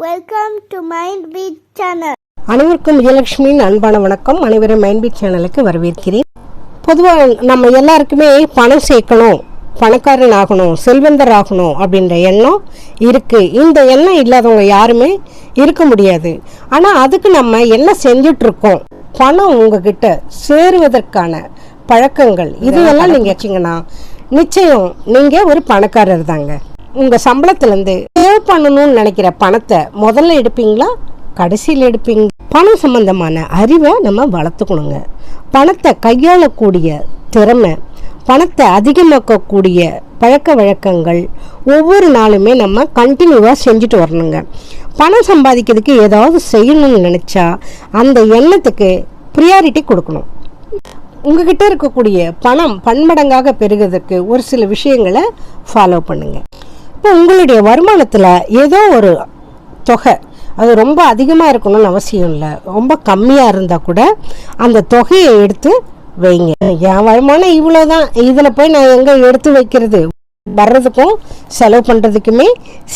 Welcome to mind beat channel. அனைவருக்கும் விஜயலட்சுமியின் அன்பான வணக்கம். அனைவரும் மைண்ட் பீட் சேனலுக்கு வரவேற்கிறேன். பொதுவாக நம்ம எல்லாருக்குமே பணம் சேர்க்கணும், பணக்காரன் ஆகணும், செல்வந்தர் ஆகணும் அப்படின்ற எண்ணம் இருக்குது. இந்த எண்ணம் இல்லாதவங்க யாருமே இருக்க முடியாது. ஆனால் அதுக்கு நம்ம என்ன செஞ்சிட்ருக்கோம்? பணம் உங்ககிட்ட சேருவதற்கான பழக்கங்கள் இதெல்லாம் நீங்கள் வச்சிங்கன்னா நிச்சயம் நீங்கள் ஒரு பணக்காரர் தாங்க. உங்கள் சம்பளத்துலேருந்து சேவ் பண்ணணும்னு நினைக்கிற பணத்தை முதல்ல எடுப்பீங்களா, கடைசியில் எடுப்பீங்க? பணம் சம்பந்தமான அறிவை நம்ம வளர்த்துக்கணுங்க. பணத்தை கையாளக்கூடிய திறமை, பணத்தை அதிகமாக்கக்கூடிய பழக்க வழக்கங்கள் ஒவ்வொரு நாளுமே நம்ம கண்டினியூவாக செஞ்சுட்டு வரணுங்க. பணம் சம்பாதிக்கிறதுக்கு ஏதாவது செய்யணும்னு நினச்சா அந்த எண்ணத்துக்கு ப்ரியாரிட்டி கொடுக்கணும். உங்ககிட்ட இருக்கக்கூடிய பணம் பன்மடங்காக பெருகிறதுக்கு ஒரு சில விஷயங்களை ஃபாலோ பண்ணுங்க. இப்போ உங்களுடைய வருமானத்தில் ஏதோ ஒரு தொகை, அது ரொம்ப அதிகமாக இருக்கணும்னு அவசியம் இல்லை, ரொம்ப கம்மியாக இருந்தால் கூட அந்த தொகையை எடுத்து வைங்க. என் வருமானம் இவ்வளோதான், இதில் போய் நான் எங்கே எடுத்து வைக்கிறது, வர்றதுக்கும் செலவு பண்ணுறதுக்குமே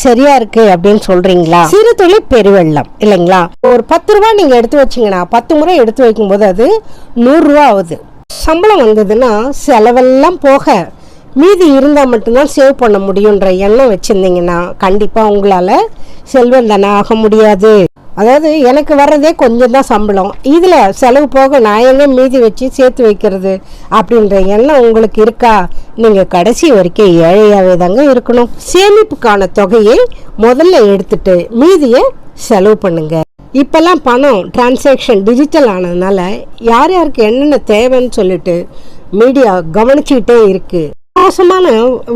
சரியா இருக்கு அப்படின்னு சொல்றீங்களா? சிறு தொழில் பெருவெள்ளம் இல்லைங்களா? ஒரு 10 ரூபா நீங்கள் எடுத்து வச்சிங்கன்னா 10 முறை எடுத்து வைக்கும்போது அது 100 ரூபா ஆகுது. சம்பளம் வந்ததுன்னா செலவெல்லாம் போக மீதி இருந்தால் மட்டும்தான் சேவ் பண்ண முடியுன்ற எண்ணம் வச்சுருந்தீங்கன்னா கண்டிப்பாக உங்களால் செல்வந்தனா ஆக முடியாது. அதாவது எனக்கு வர்றதே கொஞ்சம் தான் சம்பளம், இதில் செலவு போக நான் எங்கே மீதி வச்சு சேர்த்து வைக்கிறது அப்படின்ற எண்ணம் உங்களுக்கு இருக்கா? நீங்கள் கடைசி வரைக்கும் ஏழையாகவே தாங்க இருக்கணும். சேமிப்புக்கான தொகையை முதல்ல எடுத்துட்டு மீதியை செலவு பண்ணுங்க. இப்போல்லாம் பணம் டிரான்சாக்ஷன் டிஜிட்டல் ஆனதுனால யார் யாருக்கு என்னென்ன தேவைன்னு சொல்லிட்டு மீடியா கவனிச்சுக்கிட்டே இருக்கு. மோசமான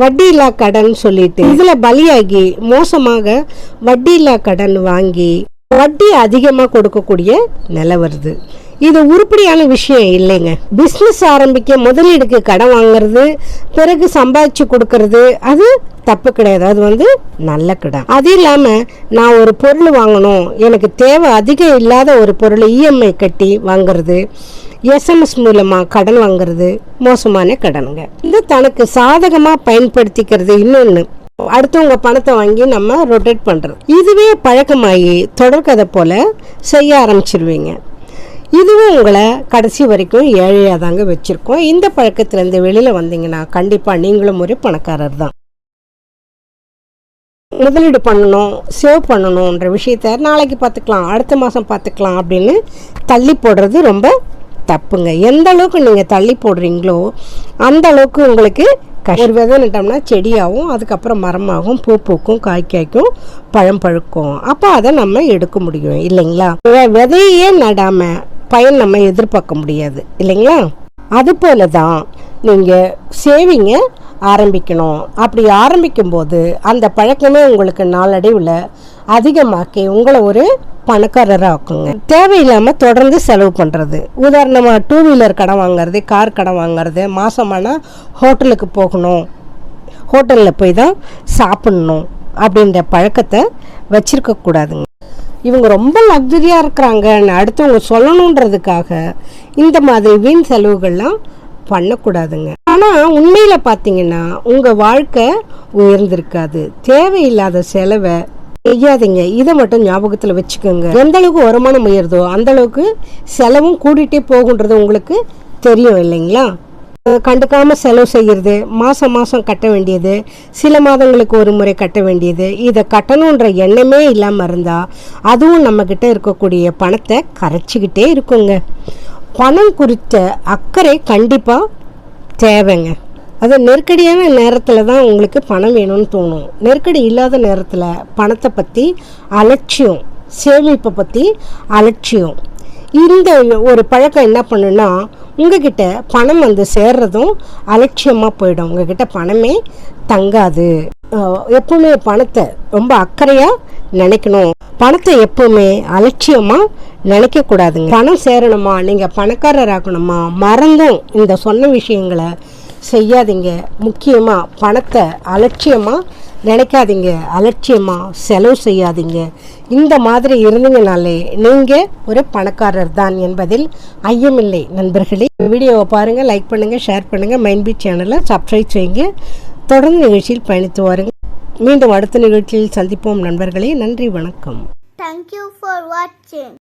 வட்டி இல்லா கடன் சொல்லிட்டு இதுல பலியாகி மோசமாக வட்டி இல்லா கடன் வாங்கி வட்டி அதிகமாக கொடுக்கக்கூடிய நிலை வருது. இது உருப்படியான விஷயம் இல்லைங்க. பிஸ்னஸ் ஆரம்பிக்க முதலீடுக்கு கடன் வாங்குறது, பிறகு சம்பாதிச்சு கொடுக்கறது அது தப்பு கிடையாது, அது நல்ல கடன். அது இல்லாமல் நான் ஒரு பொருள் வாங்கணும், எனக்கு தேவை அதிகம் இல்லாத ஒரு பொருளை இஎம்ஐ கட்டி வாங்குறது, எஸ்எம்எஸ் மூலமாக கடன் வாங்குறது மோசமான கடனுங்க. இது தனக்கு சாதகமாக பயன்படுத்திக்கிறது. இன்னொன்று, அடுத்தவங்க பணத்தை வாங்கி நம்ம ரொட்டேட் பண்ணுறது, இதுவே பழக்கமாகி தொடர்கதை போல் செய்ய ஆரம்பிச்சிருவீங்க. இதுவும் உங்களை கடைசி வரைக்கும் ஏழையாக தாங்க வச்சுருக்கோம். இந்த பழக்கத்திலேருந்து வெளியில் வந்தீங்கன்னா கண்டிப்பாக நீங்களும் ஒரு பணக்காரர் தான். முதலீடு பண்ணணும், சேவ் பண்ணணுன்ற விஷயத்த நாளைக்கு பார்த்துக்கலாம், அடுத்த மாதம் பார்த்துக்கலாம் அப்படின்னு தள்ளி போடுறது ரொம்ப தப்புங்க. எந்த அளவுக்கு நீங்கள் தள்ளி போடுறீங்களோ அந்த அளவுக்கு உங்களுக்கு ஒரு விதை நட்டோம்னா செடியாகும், அதுக்கப்புறம் மரமாகும், பூ பூக்கும், காய் காய்க்கும், பழம் பழுக்கும். அப்போ அதை நம்ம எடுக்க முடியும் இல்லைங்களா? விதையே நடாமல் பயன் நம்ம எதிர்பார்க்க முடியாது இல்லைங்களா? அது போல தான் நீங்கள் சேவிங்க ஆரம்பிக்கணும். அப்படி ஆரம்பிக்கும்போது அந்த பழக்கமே உங்களுக்கு நாளடைவில் அதிகமாக்கி உங்களை ஒரு பணக்காரராக ஆக்குங்க. தேவையில்லாமல் தொடர்ந்து செலவு பண்ணுறது, உதாரணமாக 2 வீலர் கடன் வாங்கிறது, கார் கடன் வாங்கிறது, மாதமான ஹோட்டலுக்கு போகணும், ஹோட்டலில் போய் தான் சாப்பிட்ணும் அப்படின்ற பழக்கத்தை வச்சிருக்கக்கூடாதுங்க. இவங்க ரொம்ப லக்ஸரியாக இருக்கிறாங்கன்னு அடுத்தவங்க சொல்லணுன்றதுக்காக இந்த மாதிரி வீண் செலவுகள்லாம் பண்ணக்கூடாதுங்க. ஆனால் உண்மையில் பார்த்தீங்கன்னா உங்கள் வாழ்க்கை உயர்ந்திருக்காது. தேவையில்லாத செலவை செய்யாதீங்க. இதை மட்டும் ஞாபகத்தில் வச்சுக்கோங்க. எந்த அளவுக்கு வருமானம் உயர்தோ அந்த அளவுக்கு செலவும் கூட்டிகிட்டே போகுன்றது உங்களுக்கு தெரியும் இல்லைங்களா? கண்டுக்காமல் செலவு செய்கிறது, மாதம் மாதம் கட்ட வேண்டியது, சில மாதங்களுக்கு ஒரு முறை கட்ட வேண்டியது, இதை கட்டணுன்ற எண்ணமே இல்லாமல் இருந்தால் அதுவும் நம்மக்கிட்ட இருக்கக்கூடிய பணத்தை கரைச்சிக்கிட்டே இருக்குங்க. பணம் குறித்த அக்கறை கண்டிப்பாக தேவைங்க. அது நெருக்கடியான நேரத்தில் தான் உங்களுக்கு பணம் வேணும்னு தோணும். நெருக்கடி இல்லாத நேரத்தில் பணத்தை பற்றி அலட்சியம், சேமிப்பை பற்றி அலட்சியம், இந்த ஒரு பழக்கம் என்ன பண்ணுன்னா உங்ககிட்ட பணம் சேர்றதும் அலட்சியமாக போயிடும். உங்ககிட்ட பணமே தங்காது. எப்பவுமே பணத்தை ரொம்ப அக்கறையாக நினைக்கணும். பணத்தை எப்பவுமே அலட்சியமாக நினைக்கக்கூடாதுங்க. பணம் சேரணுமா, நீங்கள் பணக்காரர் ஆகணுமா, மறந்தும் இந்த சொன்ன விஷயங்களை செய்யாதீங்க. முக்கியமாக பணத்தை அலட்சியமாக நினைக்காதீங்க, அலட்சியமாக செலவு செய்யாதீங்க. இந்த மாதிரி இருந்தீங்கனாலே நீங்கள் ஒரு பணக்காரர் தான் என்பதில் ஐயமில்லை. நண்பர்களே, வீடியோவை பாருங்கள், லைக் பண்ணுங்கள், ஷேர் பண்ணுங்கள், மைண்ட் பீட் சேனலை சப்ஸ்கிரைப் செய்யுங்க. தொடர்ந்து நிகழ்ச்சியில் பயணித்து வாருங்கள். மீண்டும் அடுத்த நிகழ்ச்சியில் சந்திப்போம் நண்பர்களே. நன்றி, வணக்கம். Thank you for watching.